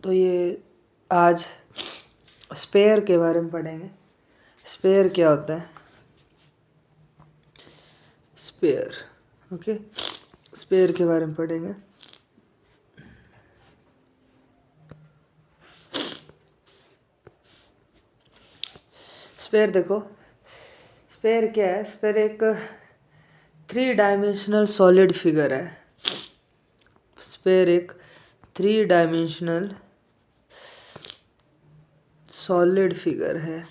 तो ये आज स्पेयर के बारे में पढ़ेंगे। स्पेयर क्या होता है? स्पेयर, ओके, स्पेयर के बारे में पढ़ेंगे। स्पेयर देखो, स्पेयर क्या है? स्पेयर एक 3 डायमेंशनल सॉलिड फिगर है। स्पेयर एक 3 डायमेंशनल सॉलिड फिगर है।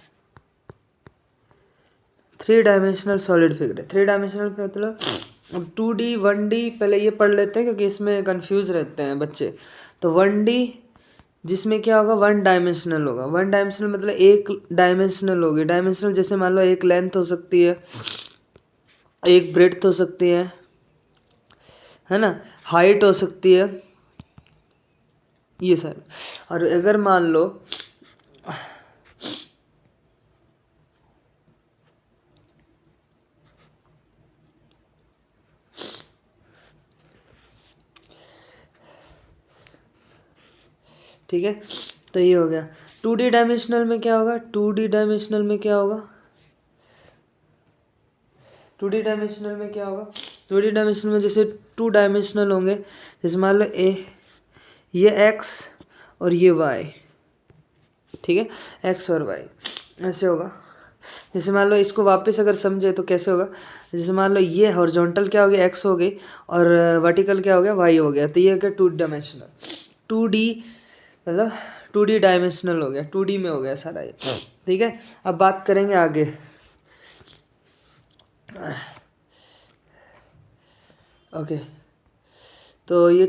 3 डायमेंशनल सॉलिड फिगर है। 3 डायमेंशनल का मतलब अब 2D 1D पहले ये पढ़ लेते हैं क्योंकि इसमें कंफ्यूज रहते हैं बच्चे। तो 1D जिसमें क्या होगा, 1 डायमेंशनल होगा। 1 डायमेंशनल मतलब एक डायमेंशनल होगी। डायमेंशनल जैसे मान लो एक लेंथ हो सकती है, एक ब्रेड्थ हो सकती है ना, हाइट हो सकती है, ये सब। और अगर मान लो ठीक है, तो ये हो गया। 2D डायमेंशनल में क्या होगा? 2D डायमेंशनल में क्या होगा? 2D डायमेंशनल में क्या होगा? 2D डायमेंशनल में जैसे 2 डायमेंशनल होंगे, जैसे मान लो ये x और ये y, ठीक है, x और y ऐसे होगा। जैसे मान लो इसको वापस अगर समझे तो कैसे होगा? जैसे मान लो ये हॉरिजॉन्टल क्या हो गया, x हो गई, और वर्टिकल क्या हो गया, y हो गया। तो ये क्या 2 डायमेंशनल, 2D मतलब 2D डायमेंशनल हो गया, 2D में हो गया सारा ये, ठीक है। अब बात करेंगे आगे। ओके, तो ये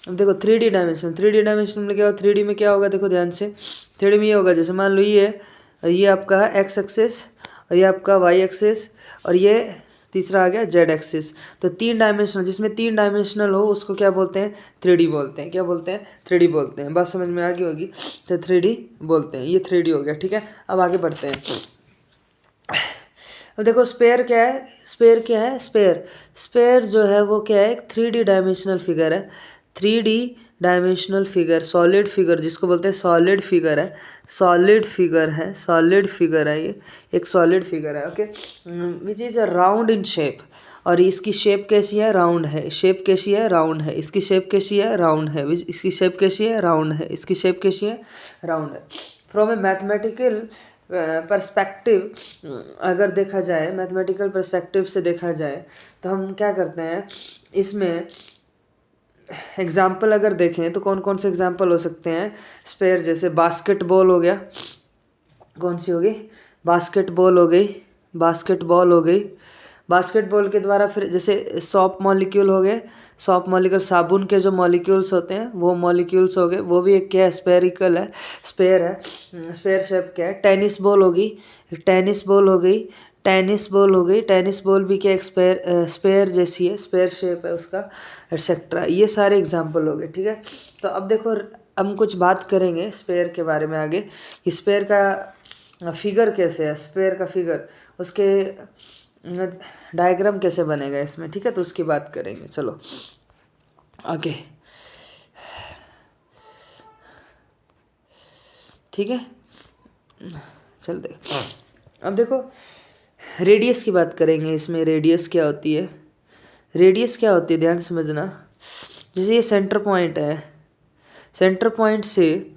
अब देखो 3D डायमेंशन, 3D डायमेंशन में क्या होगा? 3D में क्या होगा देखो ध्यान से। 3D में ये होगा, जैसे मान लो ये आपका एक्स एक्सिस, और ये आपका वाई एक्सिस, और ये तीसरा आ गया जेड एक्सिस। तो 3 डायमेंशनल, जिसमें 3 डायमेंशनल हो उसको क्या बोलते हैं? 3D बोलते हैं। क्या बोलते हैं? 3D बोलते हैं। बात समझ में आ गई होगी। तो 3D बोलते हैं। ये 3D हो गया, ठीक है। अब आगे बढ़ते हैं। अब देखो स्पेयर क्या है? स्पेयर क्या है? स्पेयर जो है वो क्या है? एक 3D डायमेंशनल फिगर है। 3D dimensional figure, solid figure जिसको बोलते हैं, सॉलिड फिगर है। सॉलिड फिगर है, सॉलिड फिगर है, ये एक सॉलिड फिगर है, okay, which is a round in shape. और इसकी शेप कैसी है? राउंड है। शेप कैसी है? राउंड है। इसकी शेप कैसी है? राउंड है। इसकी शेप कैसी है? राउंड है। इसकी शेप कैसी है? राउंड है। फ्रॉम ए मैथमेटिकल पर्सपेक्टिव अगर देखा जाए, मैथमेटिकल पर्सपेक्टिव से देखा जाए, तो हम क्या करते हैं इसमें एग्जाम्पल अगर देखें तो कौन कौन से एग्जाम्पल हो सकते हैं स्पेयर? जैसे बास्केटबॉल हो गया, कौन सी हो गई? बास्केटबॉल हो गई, बास्केटबॉल हो गई। बास्केटबॉल के द्वारा फिर जैसे सॉप मॉलिक्यूल हो गए, सॉप मॉलिक्यूल, साबुन के जो मॉलिक्यूल्स होते हैं वो मॉलिक्यूल्स हो गए, वो भी एक क्या है? स्पेरिकल है, स्पेयर है। स्पेयर शेप क्या है? टेनिस बॉल होगी, टेनिस बॉल हो गई, टेनिस बॉल हो गई। टेनिस बॉल भी क्या एक स्पेयर जैसी है, स्पेयर शेप है उसका, एटसेट्रा। ये सारे एग्जाम्पल हो गए, ठीक है। तो अब देखो हम कुछ बात करेंगे स्पेयर के बारे में आगे। स्पेयर का फिगर कैसे है, स्पेयर का फिगर, उसके डायग्राम कैसे बनेगा इसमें, ठीक है। तो उसकी बात करेंगे, चलो आगे, ठीक है। चल देख, अब देखो रेडियस की बात करेंगे इसमें। रेडियस क्या होती है? रेडियस क्या होती है ध्यान से समझना। जैसे ये सेंटर पॉइंट है, सेंटर पॉइंट से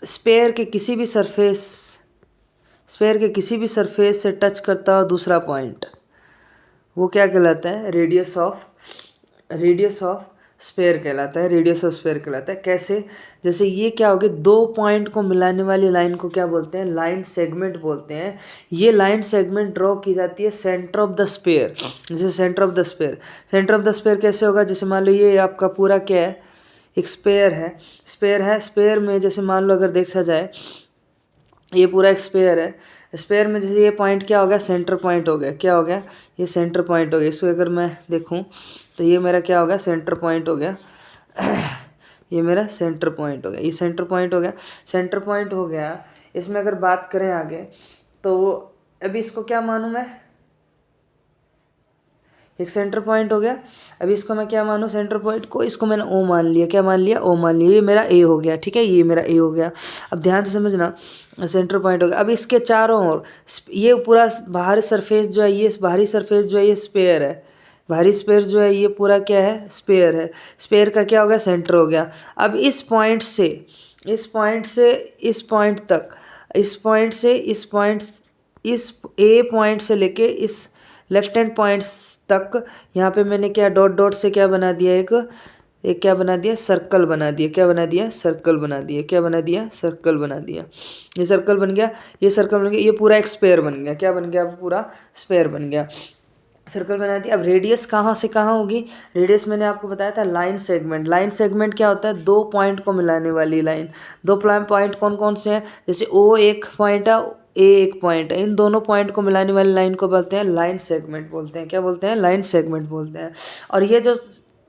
स्पेयर के किसी भी सरफेस, स्पेयर के किसी भी सरफेस से टच करता हो दूसरा पॉइंट, वो क्या कहलाता है? Radius of, radius of sphere कहलाता है, रेडियस ऑफ स्पेयर कहलाता है। कैसे? जैसे ये क्या होगी, 2 पॉइंट को मिलाने वाली लाइन को क्या बोलते हैं? लाइन सेगमेंट बोलते हैं। ये लाइन सेगमेंट ड्रॉ की जाती है सेंटर ऑफ द स्पेयर। जैसे centre of the sphere, centre of the sphere कैसे होगा? जैसे मान लो ये आपका पूरा क्या है? एक स्पेयर है, स्पेयर है। स्पेयर में जैसे मान लो अगर देखा जाए ये पूरा एक स्पेयर है, स्पेयर में जैसे ये पॉइंट क्या हो गया? सेंटर पॉइंट हो गया। क्या हो गया? ये सेंटर पॉइंट हो गया। इसको अगर मैं देखूं तो ये मेरा क्या हो गया? सेंटर पॉइंट हो गया। ये मेरा सेंटर पॉइंट हो गया, ये सेंटर पॉइंट हो गया, सेंटर पॉइंट हो गया। इसमें अगर बात करें आगे तो अभी इसको क्या मानूं मैं? एक सेंटर पॉइंट हो गया। अभी इसको मैं क्या मानूँ, सेंटर पॉइंट को, इसको मैंने ओ मान लिया। क्या मान लिया, ओ मान लिया। ये मेरा ए हो गया, ठीक है, ये मेरा ए हो गया। अब ध्यान से समझना, सेंटर पॉइंट हो गया। अब इसके चारों ओर ये पूरा बाहरी सरफेस जो है, ये बाहरी सरफेस जो है ये स्पेयर है। बाहरी स्पेयर जो है ये पूरा क्या है, स्पेयर है। स्पेयर का क्या हो गया, सेंटर हो गया। अब इस पॉइंट से इस पॉइंट तक, इस पॉइंट से इस ए पॉइंट से लेके इस लेफ्ट हैंड पॉइंट तक, यहाँ पे मैंने क्या डॉट डॉट से क्या बना दिया, एक क्या बना दिया, सर्कल बना दिया। क्या बना दिया, सर्कल बना दिया। क्या बना दिया, सर्कल बना दिया। ये सर्कल बन गया, ये सर्कल बन गया, ये पूरा एक स्पेयर बन गया। क्या बन गया, पूरा स्पेयर बन गया, सर्कल बना दिया। अब रेडियस कहाँ से कहाँ होगी, रेडियस मैंने आपको बताया था लाइन सेगमेंट। लाइन सेगमेंट क्या होता है, दो पॉइंट को मिलाने वाली लाइन। दो पॉइंट कौन कौन से हैं, जैसे ओ एक पॉइंट है, ए एक पॉइंट है, इन दोनों पॉइंट को मिलाने वाली लाइन को बोलते हैं लाइन सेगमेंट बोलते हैं। क्या बोलते हैं, लाइन सेगमेंट बोलते हैं। और ये जो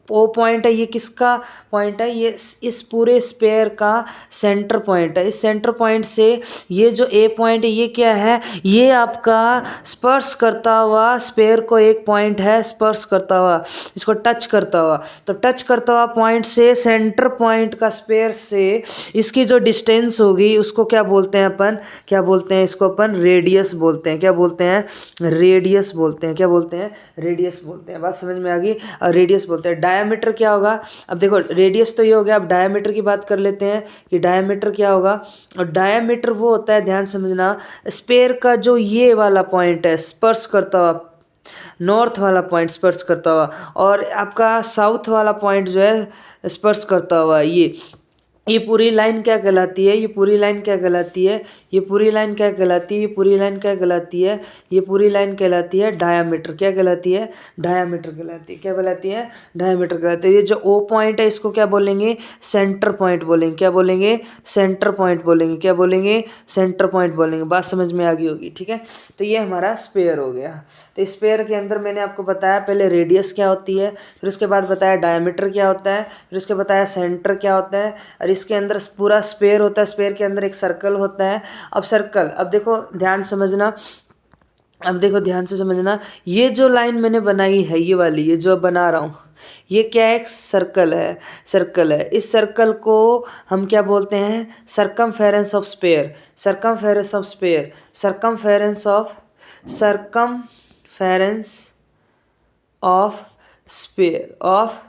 ओ पॉइंट है, ये किसका पॉइंट है, ये इस पूरे स्पेयर का सेंटर पॉइंट है। इस सेंटर पॉइंट से ये जो ए पॉइंट है, ये क्या है, ये आपका स्पर्श करता हुआ स्पेयर को एक पॉइंट है, स्पर्श करता हुआ, इसको टच करता हुआ। तो टच करता हुआ पॉइंट से सेंटर पॉइंट का स्पेयर से इसकी जो डिस्टेंस होगी उसको क्या बोलते हैं अपन, क्या बोलते हैं, इसको अपन रेडियस बोलते हैं। क्या बोलते हैं, रेडियस बोलते हैं। क्या बोलते हैं, रेडियस बोलते हैं। बात समझ में आ गई, रेडियस बोलते हैं। डायमीटर क्या होगा, अब देखो रेडियस तो ये हो गया, अब डायमीटर की बात कर लेते हैं कि डायमीटर क्या होगा। और डायमीटर वो होता है, ध्यान समझना, स्पेयर का जो ये वाला पॉइंट है स्पर्श करता हुआ, नॉर्थ वाला पॉइंट स्पर्श करता हुआ, और आपका साउथ वाला पॉइंट जो है स्पर्श करता हुआ, ये पूरी लाइन क्या कहलाती है, ये पूरी लाइन क्या कहलाती है, ये पूरी लाइन क्या कहलाती है, ये पूरी लाइन क्या कहलाती है, ये पूरी लाइन कहलाती है डायामीटर। क्या कहलाती है, डायामीटर कहलाती है। क्या कहलाती है, डायामीटर कहलाती है। ये जो ओ पॉइंट है इसको क्या बोलेंगे, सेंटर पॉइंट बोलेंगे। क्या बोलेंगे, सेंटर पॉइंट बोलेंगे। क्या बोलेंगे, सेंटर पॉइंट बोलेंगे। बात समझ में आ गई होगी, ठीक है। तो ये हमारा स्पेयर हो गया। तो स्पेयर के अंदर मैंने आपको बताया पहले रेडियस क्या होती है, फिर उसके बाद बताया डायमीटर क्या होता है, फिर उसके बताया सेंटर क्या होता है, और इसके अंदर पूरा स्पेयर होता है। स्पेयर के अंदर एक सर्कल होता है। अब सर्कल, अब देखो ध्यान समझना, अब देखो ध्यान से समझना, ये जो लाइन मैंने बनाई है, ये वाली, ये जो बना रहा हूँ, ये क्या है, एक सर्कल है, सर्कल है। इस सर्कल को हम क्या बोलते हैं, circumference of sphere, circumference of sphere, circumference of, circumference of sphere, of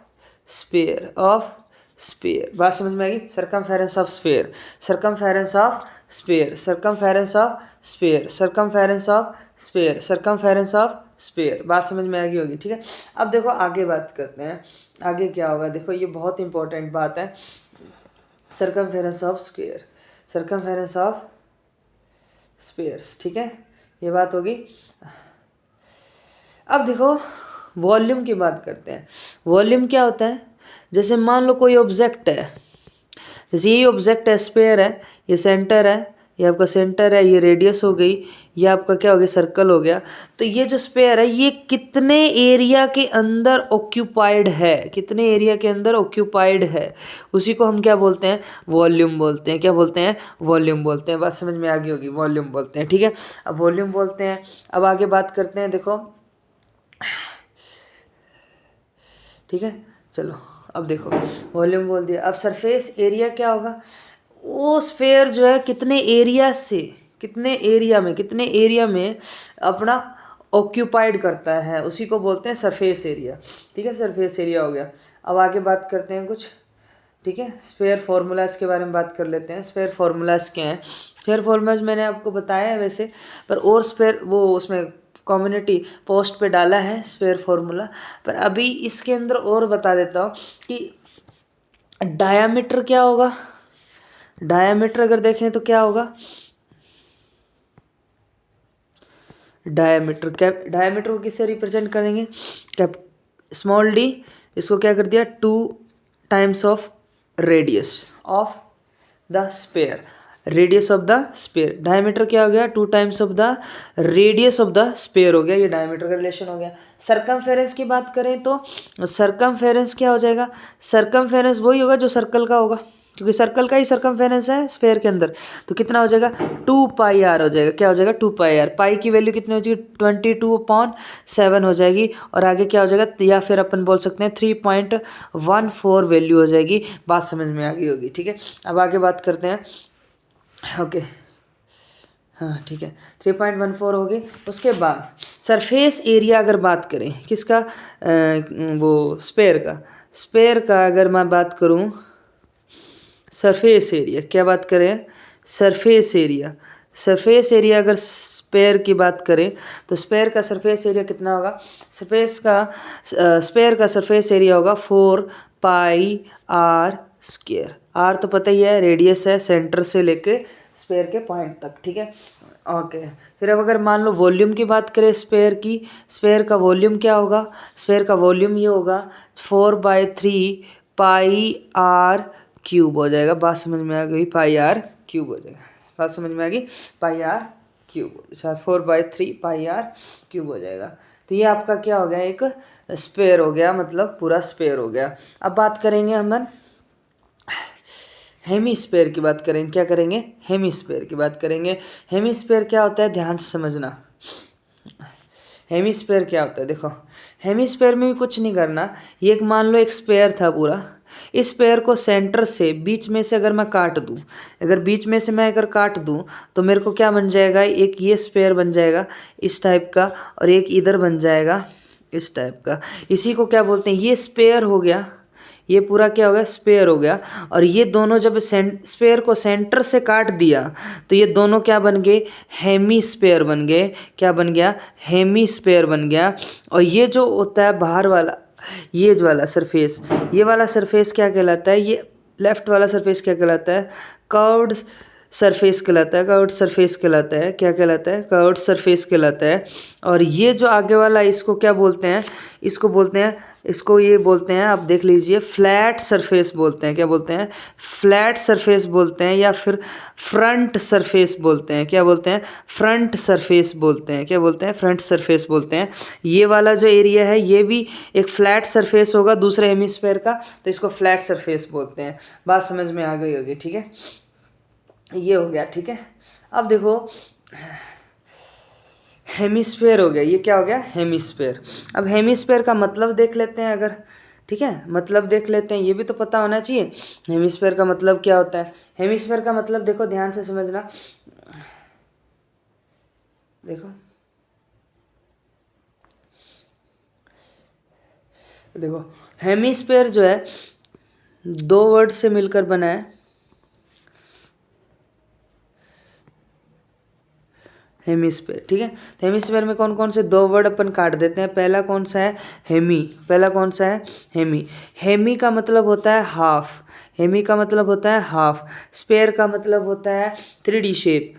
sphere, of sphere. बात समझ में आएगी, circumference of sphere, circumference of sphere, circumference of sphere, circumference of sphere, circumference of sphere. बात समझ में आ गई होगी, ठीक है। अब देखो आगे बात करते हैं, आगे क्या होगा, देखो ये बहुत इंपॉर्टेंट बात है, circumference of square, circumference of spheres, ठीक है, ये बात होगी। अब देखो वॉल्यूम की बात करते हैं। वॉल्यूम क्या होता है, जैसे मान लो कोई ऑब्जेक्ट है, जैसे ये ऑब्जेक्ट है, स्पेयर है, ये सेंटर है, ये आपका सेंटर है, ये रेडियस हो गई, ये आपका क्या हो गया, सर्कल हो गया। तो ये जो स्पेयर है ये कितने एरिया के अंदर ऑक्यूपाइड है, कितने एरिया के अंदर ऑक्यूपाइड है, उसी को हम क्या बोलते हैं, वॉल्यूम बोलते हैं। क्या बोलते हैं, वॉल्यूम बोलते हैं। बात समझ में आ गई होगी, वॉल्यूम बोलते हैं, ठीक है। अब वॉल्यूम बोलते हैं। अब आगे बात करते हैं, देखो ठीक है, चलो अब देखो वॉल्यूम बोल दिया। अब सरफेस एरिया क्या होगा, वो स्फेयर जो है कितने एरिया से, कितने एरिया में अपना ऑक्यूपाइड करता है, उसी को बोलते हैं सरफेस एरिया, ठीक है, सरफेस एरिया हो गया। अब आगे बात करते हैं कुछ, ठीक है, स्फेयर फार्मूलाज के बारे में बात कर लेते हैं। स्फेयर फार्मूलाज क्या हैं, स्फेयर फार्मूलाज मैंने आपको बताया है वैसे, पर और स्फेयर वो उसमें कम्युनिटी पोस्ट पे डाला है स्फेयर फार्मूला, पर अभी इसके अंदर और बता देता हूँ कि डायामीटर क्या होगा। डायामीटर अगर देखें तो क्या होगा, डायामीटर, क्या डायामीटर को किससे रिप्रेजेंट करेंगे, कैप स्मॉल डी, इसको क्या कर दिया 2 times of radius of the sphere, radius of the sphere. Diameter क्या हो गया 2 times of the radius of the sphere हो गया, ये डायमीटर का रिलेशन हो गया। सरकमफेरेंस की बात करें तो सरकमफेरेंस क्या हो जाएगा, सरकमफेरेंस वही होगा जो सर्कल का होगा, क्योंकि सर्कल का ही सर्कमफेरेंस है स्फेयर के अंदर, तो कितना हो जाएगा 2πr हो जाएगा। क्या हो जाएगा 2πr, पाई की वैल्यू कितनी हो जाएगी 22/7 हो जाएगी, और आगे क्या हो जाएगा, या फिर अपन बोल सकते हैं 3.14 वैल्यू हो जाएगी। बात समझ में आ गई होगी, ठीक है। अब आगे बात करते हैं, ओके हाँ ठीक है 3.14 हो गई। उसके बाद सरफेस एरिया अगर बात करें किसका, वो स्पेयर का अगर मैं बात करूं, सरफेस एरिया, क्या बात करें, सरफेस एरिया अगर स्पेयर की बात करें तो स्पेयर का सरफेस एरिया कितना होगा, स्पेयर का सरफेस एरिया होगा 4πr²। आर तो पता ही है रेडियस है सेंटर से लेके स्पेयर के पॉइंट तक, ठीक है ओके। फिर अब अगर मान लो वॉल्यूम की बात करें स्पेयर की, स्पेयर का वॉल्यूम क्या होगा, स्पेयर का वॉल्यूम ये होगा 4/3πr³ हो जाएगा। बात समझ में आ गई, πr³ हो जाएगा, बात समझ में आ गई, πr³ 4/3πr³ हो जाएगा। तो ये आपका क्या हो गया, एक स्पेयर हो गया, मतलब पूरा स्पेयर हो गया। अब बात करेंगे हम हेमीस्फेयर की बात करेंगे, क्या करेंगे, हेमीस्फेयर की बात करेंगे। हेमीस्फेयर क्या होता है, ध्यान से समझना। हेमीस्फेयर क्या होता है, देखो हेमीस्फेयर में भी कुछ नहीं करना, ये एक मान लो एक स्पेयर था पूरा, इस स्पेयर को सेंटर से बीच में से अगर मैं काट दूं, अगर बीच में से मैं अगर काट दूं तो मेरे को क्या बन जाएगा, एक ये स्पेयर बन जाएगा इस टाइप का, और एक इधर बन जाएगा इस टाइप का। इसी को क्या बोलते हैं, ये स्पेयर हो गया, ये पूरा क्या हो गया, स्पेयर हो गया। और ये दोनों जब स्पेयर को सेंटर से काट दिया तो ये दोनों क्या बन गए, हेमीस्फेयर बन गए। क्या बन गया, हेमीस्फेयर बन गया। और ये जो होता है बाहर वाला, ये जो वाला सरफेस, ये वाला सरफेस क्या कहलाता है, ये लेफ्ट वाला सरफेस क्या कहलाता है, कर्व्ड सरफेस कहलाता है, कर्व्ड सरफेस कहलाता है। क्या कहलाता है, कर्व्ड सरफेस कहलाता है। और ये जो आगे वाला, इसको क्या बोलते हैं, इसको बोलते हैं, इसको ये बोलते हैं, आप देख लीजिए, फ्लैट सरफेस बोलते हैं। क्या बोलते हैं, फ्लैट सरफेस बोलते हैं, या फिर फ्रंट सरफेस बोलते हैं। क्या बोलते हैं, फ्रंट सरफेस बोलते हैं। क्या बोलते हैं, फ्रंट सरफेस बोलते हैं। ये वाला जो एरिया है ये भी एक फ्लैट सरफेस होगा दूसरे हेमिस्फेयर का, तो इसको फ्लैट सरफेस बोलते हैं। बात समझ में आ गई होगी, ठीक है, ये हो गया, ठीक है। अब देखो हेमिस्फेयर हो गया, ये क्या हो गया, हेमिस्फेयर। अब हेमिस्फेयर का मतलब देख लेते हैं अगर, ठीक है, मतलब देख लेते हैं, ये भी तो पता होना चाहिए हेमिस्फेयर का मतलब क्या होता है। हेमिस्फेयर का मतलब देखो ध्यान से समझना, देखो हेमिस्फेयर जो है दो वर्ड से मिलकर बना है, हेमिस्फेयर, ठीक है। तो हेमिस्फेयर में कौन कौन से दो वर्ड अपन काट देते हैं। पहला कौन सा है, हेमी, पहला कौन सा है, हेमी। हेमी का मतलब होता है हाफ, हेमी का मतलब होता है हाफ। स्पेयर का मतलब होता है 3D शेप,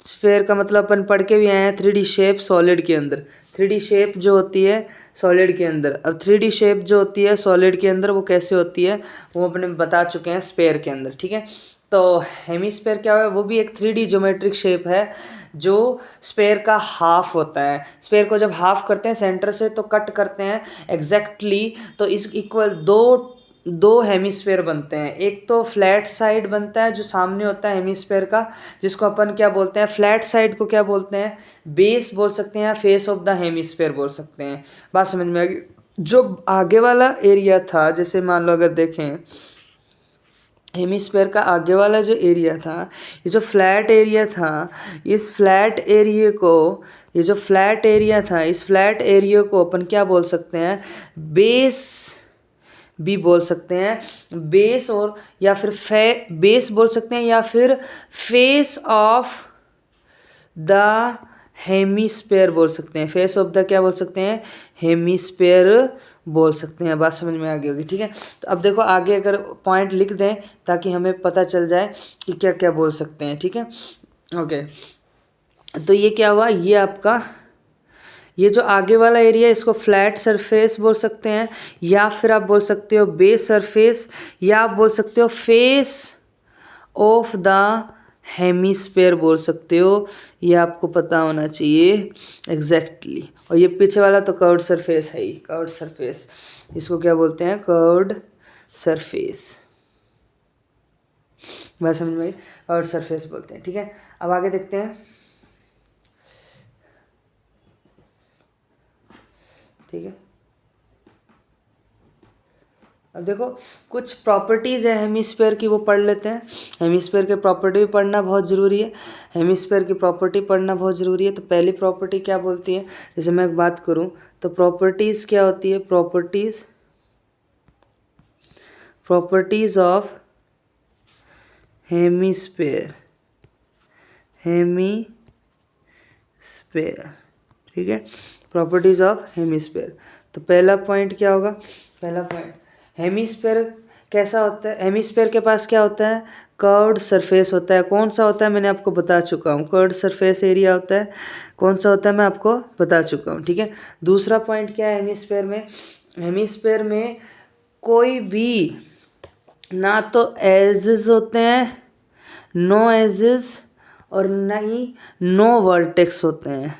स्पेयर का मतलब अपन पढ़ के भी आए हैं 3D शेप सॉलिड के अंदर। 3D शेप जो होती है सॉलिड के अंदर, अब 3D शेप जो होती है सॉलिड के अंदर वो कैसे होती है वो अपने बता चुके हैं स्पेयर के अंदर, ठीक है। तो हेमिस्फेयर क्या है, वो भी एक 3D ज्योमेट्रिक शेप है जो स्पेयर का हाफ होता है। स्पेयर को जब हाफ करते हैं सेंटर से तो कट करते हैं एग्जैक्टली, तो इस इक्वल दो हेमिस्फेयर बनते हैं। एक तो फ्लैट साइड बनता है जो सामने होता है हेमिस्फेयर का, जिसको अपन क्या बोलते हैं, फ्लैट साइड को क्या बोलते हैं, बेस बोल सकते हैं, फेस ऑफ द हेमिस्फेयर बोल सकते हैं। बात समझ में आ गई। जो आगे वाला एरिया था, जैसे मान लो अगर देखें हेमिस्फेयर का आगे वाला जो एरिया था, ये जो फ्लैट एरिया था, इस फ्लैट एरिया को, ये जो फ्लैट एरिया था इस फ्लैट एरिया को अपन क्या बोल सकते हैं, बेस भी बोल सकते हैं। बेस और या फिर बेस बोल सकते हैं, या फिर फेस ऑफ द हेमिस्फेयर बोल सकते हैं। फेस ऑफ द क्या बोल सकते हैं, हेमिस्फेयर बोल सकते हैं। बात समझ में आ गई होगी, ठीक है। तो अब देखो आगे अगर पॉइंट लिख दें ताकि हमें पता चल जाए कि क्या क्या बोल सकते हैं, ठीक है ओके। तो ये क्या हुआ, ये आपका ये जो आगे वाला एरिया इसको फ्लैट सरफेस बोल सकते हैं, या फिर आप बोल सकते हो बेस सरफेस, या आप बोल सकते हो फेस ऑफ द हेमिस्फेयर बोल सकते हो। ये आपको पता होना चाहिए एग्जैक्टली। और ये पीछे वाला तो कर्व्ड सरफेस है ही, कर्व्ड सरफेस, इसको क्या बोलते हैं, कर्व्ड सरफेस। बात समझ में आई, कर्व्ड सरफेस बोलते हैं। ठीक है, अब आगे देखते हैं। ठीक है, अब देखो कुछ प्रॉपर्टीज़ है हेमिस्फेयर की, वो पढ़ लेते हैं। हेमिस्फेयर के प्रॉपर्टी भी पढ़ना बहुत ज़रूरी है। हेमिस्फेयर की प्रॉपर्टी पढ़ना बहुत ज़रूरी है। तो पहली प्रॉपर्टी क्या बोलती है, जैसे मैं एक बात करूं तो प्रॉपर्टीज़ क्या होती है, प्रॉपर्टीज़ ऑफ हेमिस्फेयर, ठीक है, प्रॉपर्टीज़ ऑफ हेमिस्फेयर। तो पहला पॉइंट क्या होगा, पहला पॉइंट हेमिस्फेयर कैसा होता है, हेमिस्फेयर के पास क्या होता है, कर्व्ड सरफेस होता है। कौन सा होता है मैंने आपको बता चुका हूँ, कर्व्ड सरफेस एरिया होता है। कौन सा होता है मैं आपको बता चुका हूँ। ठीक है, दूसरा पॉइंट क्या है हेमिस्फेयर में, हेमिस्फेयर में कोई भी ना तो एजेस होते हैं, नो एजेस, और ना ही नो वर्टेक्स होते हैं,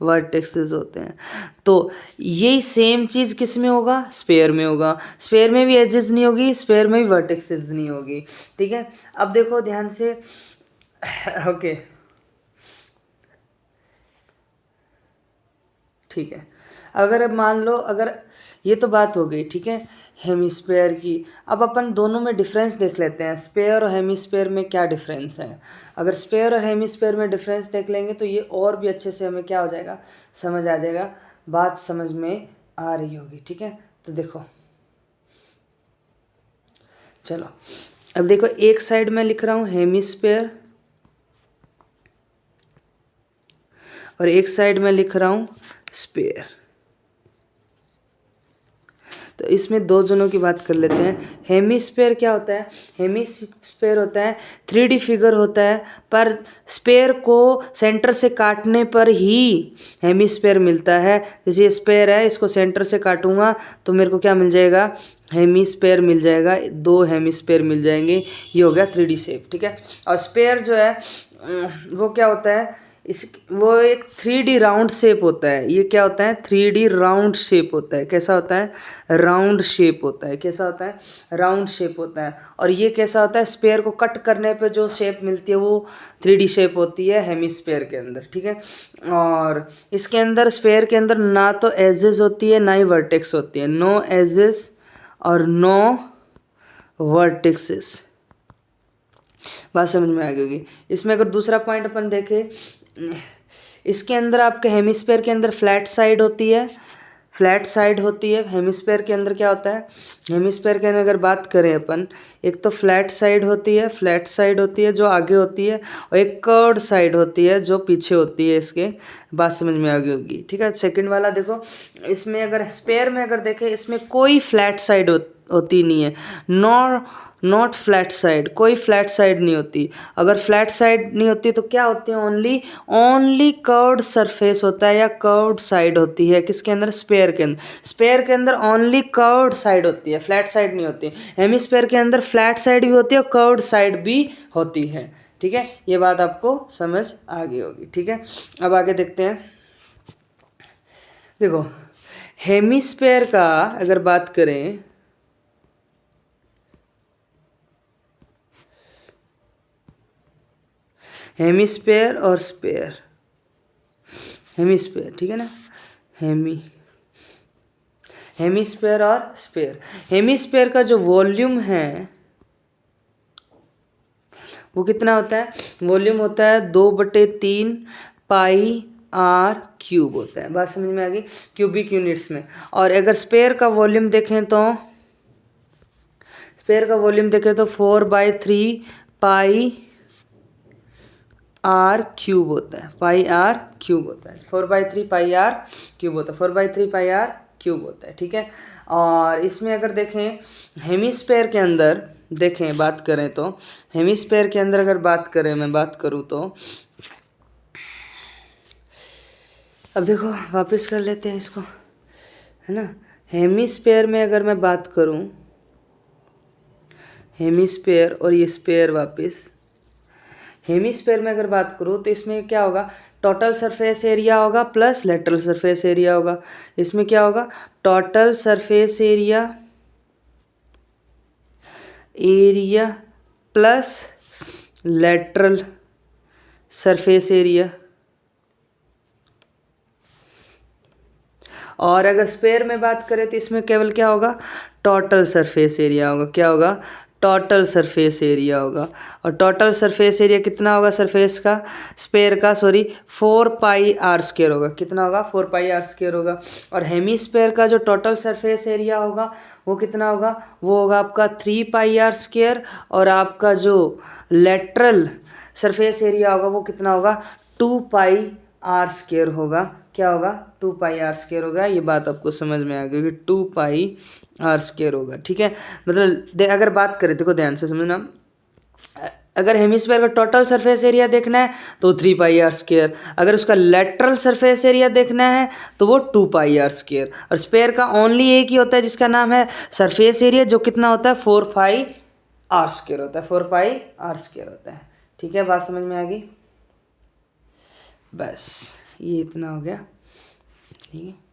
वर्टेक्सेस होते हैं। तो यही सेम चीज़ किस में होगा, स्फेयर में होगा। स्फेयर में भी एजेस नहीं होगी, स्फेयर में भी वर्टेक्सेस नहीं होगी। ठीक है, अब देखो ध्यान से ओके ठीक है, अगर अब मान लो, अगर ये तो बात हो गई ठीक है हेमिस्फेयर की। अब अपन दोनों में डिफरेंस देख लेते हैं, स्फेयर और हेमिस्फेयर में क्या डिफरेंस है। अगर स्फेयर और हेमिस्फेयर में डिफरेंस देख लेंगे तो ये और भी अच्छे से हमें क्या हो जाएगा, समझ आ जाएगा, बात समझ में आ रही होगी। ठीक है, तो देखो चलो, अब देखो एक साइड में लिख रहा हूँ हेमिस्फेयर और एक साइड में लिख रहा हूँ स्फेयर। तो इसमें दो जनों की बात कर लेते हैं। हेमिस्फेयर क्या होता है, हेमिस्फेयर होता है 3D फिगर होता है, पर स्फेयर को सेंटर से काटने पर ही हेमिस्फेयर मिलता है। जैसे ये स्फेयर है, इसको सेंटर से काटूंगा तो मेरे को क्या मिल जाएगा, हेमिस्फेयर मिल जाएगा, दो हेमिस्फेयर मिल जाएंगे, ये हो गया 3D शेप। ठीक है, और स्फेयर जो है वो क्या होता है, इस वो एक 3D राउंड शेप होता है। ये क्या होता है, 3D राउंड शेप होता है। कैसा होता है, राउंड शेप होता है। कैसा होता है, राउंड शेप होता है। और ये कैसा होता है, स्पेयर को कट करने पे जो शेप मिलती है वो 3D शेप होती है हेमिस्फेयर के अंदर। ठीक है, और इसके अंदर स्पेयर के अंदर ना तो एजेस होती है ना ही वर्टेक्स होती है, नो एजेस और नो वर्टेक्सेस। बात समझ में आ गई होगी। इसमें अगर दूसरा पॉइंट अपन देखें, इसके अंदर आपके हेमिस्फेयर के अंदर फ्लैट साइड होती है, फ्लैट साइड होती है। हेमिस्फेयर के अंदर क्या होता है, हेमिस्फेयर के अंदर अगर बात करें अपन, एक तो फ्लैट साइड होती है, फ्लैट साइड होती है जो आगे होती है, और एक कर्व्ड साइड होती है जो पीछे होती है इसके। बात समझ में आ गई होगी। ठीक है, सेकंड वाला देखो, इसमें अगर स्पेयर में अगर देखें, इसमें कोई फ्लैट साइड होती नहीं है, नॉट फ्लैट साइड, कोई फ्लैट साइड नहीं होती। अगर फ्लैट साइड नहीं होती तो क्या होती है, ओनली कर्व्ड सरफेस होता है या कर्व्ड साइड होती है। किसके अंदर, स्पेयर के अंदर। स्पेयर के अंदर ओनली कर्व्ड साइड होती है, फ्लैट साइड नहीं होती। हेमिस्फेयर के अंदर फ्लैट साइड भी होती है और कर्व्ड साइड भी होती है। ठीक है, ये बात आपको समझ आ गई होगी। ठीक है, अब आगे देखते हैं। देखो हेमिस्फेयर का अगर बात करें, हेमिस्फेयर और स्पेयर, हेमिस्फेयर ठीक है ना, हेमिस्फेयर और स्पेयर। हेमिस्फेयर का जो वॉल्यूम है वो कितना होता है, वॉल्यूम होता है 2/3 पाई आर क्यूब होता है। बात समझ में आ गई, क्यूबिक यूनिट्स में। और अगर स्पेयर का वॉल्यूम देखें तो, स्पेयर का वॉल्यूम देखें तो 4/3 पाई आर क्यूब होता है, पाई आर क्यूब होता है, 4/3 पाई आर क्यूब होता है, 4/3 पाई आर क्यूब होता है। ठीक है, और इसमें अगर देखें हेमिस्फेयर के अंदर देखें, बात करें तो हेमिस्फेयर के अंदर अगर बात करें, मैं बात करूँ तो, अब देखो वापस कर लेते हैं इसको, है ना। हेमिस्फेयर में अगर मैं बात करूँ, हेमिस्फेयर और ये स्पेयर, वापस हेमिस्फेयर में अगर बात करूँ तो इसमें क्या होगा, टोटल सरफेस एरिया होगा प्लस लेटरल सरफेस एरिया होगा। इसमें क्या होगा, total surface area plus lateral surface area. और अगर स्पेयर में बात करें तो इसमें केवल क्या होगा, टोटल सरफेस एरिया होगा। क्या होगा, टोटल सरफेस एरिया होगा। और टोटल सरफेस एरिया कितना होगा सरफेस का, स्पेयर का, सॉरी, 4πr² होगा। कितना होगा, 4πr² होगा। और हेमीस्फेयर का जो टोटल सरफेस एरिया होगा वो कितना होगा, वो होगा आपका 3πr²। और आपका जो लेटरल सरफेस एरिया होगा वो कितना होगा, 2πr² होगा। क्या होगा, 2πr² होगा। ये बात आपको समझ में आ गई कि 2πr² होगा। ठीक है, मतलब अगर बात करें, देखो ध्यान से समझना, अगर हेमिस्फीयर का टोटल सरफेस एरिया देखना है तो 3πr², अगर उसका लेटरल सरफेस एरिया देखना है तो वो 2πr²। और स्पेयर का ओनली एक ही होता है जिसका नाम है सरफेस एरिया, जो कितना होता है, 4πr² होता है, 4πr² होता है। ठीक है, बात समझ में आ गई। बस ये इतना हो गया। ठीक है।